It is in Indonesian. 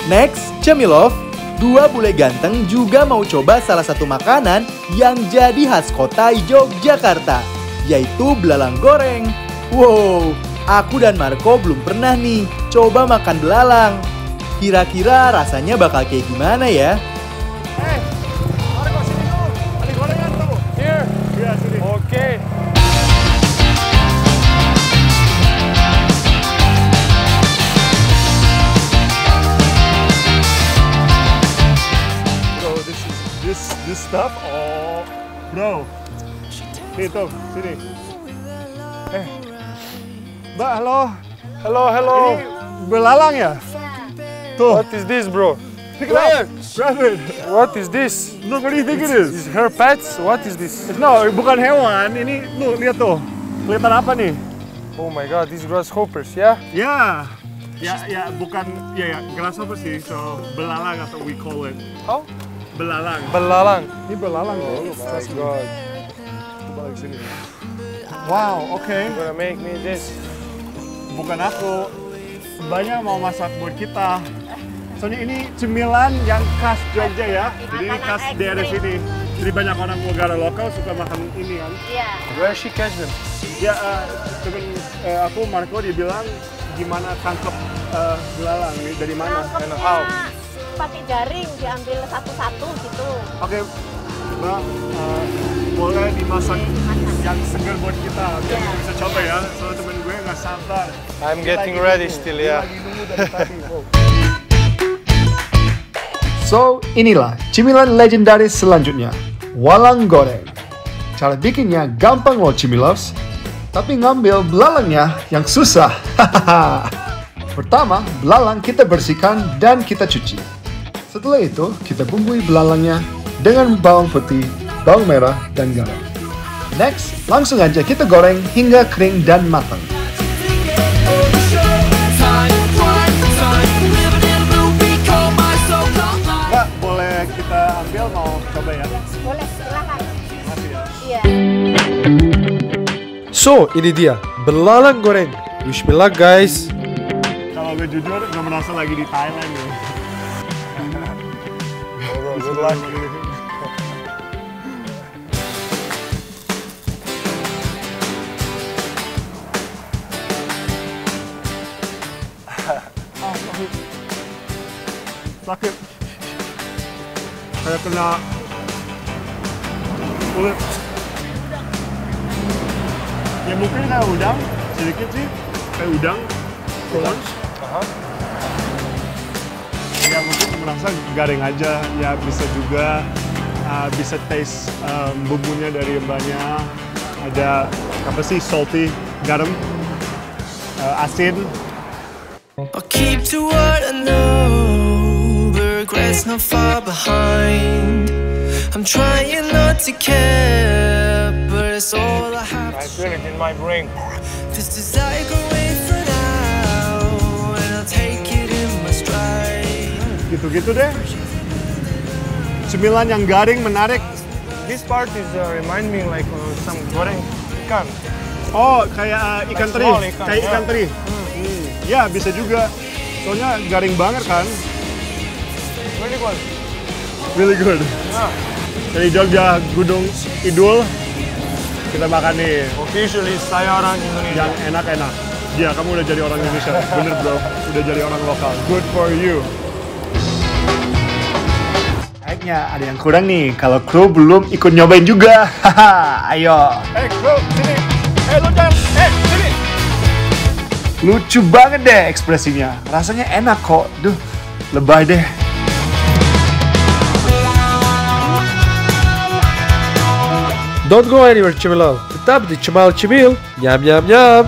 Next, Cemilov, dua bule ganteng juga mau coba salah satu makanan yang jadi khas kota Yogyakarta, yaitu belalang goreng. Wow, aku dan Marco belum pernah nih coba makan belalang. Kira-kira rasanya bakal kayak gimana ya? Marco, sini dulu. Ada gorengan tuh. Here. Iya, sini. Oke. This stuff, oh, bro. Nih tuh, sini. Mbak, halo. Hello. Ini belalang ya? Tuh. What is this, bro? Pick it up. Grab it. What is this? Look, what do you think it is? Is her pets? What is this? No, bukan hewan. Ini, tuh, lihat tuh. Kelihatan apa nih? Oh my god, these grasshoppers, yeah? Ya. Ya, bukan, ya, grasshopper sih. So, belalang atau we call it. How? Belalang. Belalang. Ini belalang loh. Oh my god. Balik sini. Wow, oke. You're gonna make me this. Bukan aku. Mbaknya mau masak buat kita. Soalnya ini cemilan yang khas Jogja ya. Jadi ini khas daerah sini. Jadi banyak orang negara lokal suka makan ini kan. Iya. Where she catch them? Ya, temen aku Marco dia bilang gimana tangkap belalang nih, dari mana? Tangkapnya pakai jaring, diambil satu-satu gitu. Oke, Mbak, boleh dimasak yang segar buat kita. Biar kita bisa coba ya. Soalnya temen gue nggak sabar. I'm getting ready still, Dia yeah. lagi nunggu dari tadi. So, inilah cemilan legendaris selanjutnya, walang goreng. Cara bikinnya gampang loh Cemilovs, tapi ngambil belalangnya yang susah. Pertama, belalang kita bersihkan dan kita cuci. Setelah itu, kita bumbui belalangnya dengan bawang putih, bawang merah, dan garam. Next, langsung aja kita goreng hingga kering dan matang. Mbak, boleh kita ambil, mau coba ya? Boleh, silakan. Makasih ya. Iya. So, ini dia, belalang goreng. Wish me luck, guys. Kalau gue jujur, gue merasa lagi di Thailand ya. Good luck. Sakit. Kayak kena kulit. Ya mungkin kayak udang, sedikit sih. Kayak udang, prawns. Ya mungkin merasa garing aja, ya bisa juga bisa taste bumbunya dari mbaknya. Ada apa sih, salty, garam, asin. I'll keep to what I know, but regrets not far behind. I'm trying not to care, but it's all I have. I feel it in my brain. This desire go away for now, and I'll take it in my stride. Gitu-gitu deh. Cemilan yang garing, menarik. This part is remind me like some goreng ikan. Oh, kayak ikan Like teri. small ikan, Kayak ikan yeah. teri. Ya, bisa juga. Soalnya garing banget kan. Really good. Really good. Yeah. Dari Jogja, Gunung Kidul, kita makan nih Officially saya orang Indonesia. yang enak-enak. Ya, kamu udah jadi orang Indonesia. Bener bro, udah jadi orang lokal. Good for you. Kayaknya ada yang kurang nih, kalau kru belum ikut nyobain juga. Haha, ayo. Kru, sini. Lu jangan, sini. Lucu banget deh ekspresinya. Rasanya enak kok. Duh, lebay deh. Don't go anywhere, Cemilov. Tetap di Cemal Cemil. Nyam nyam nyam.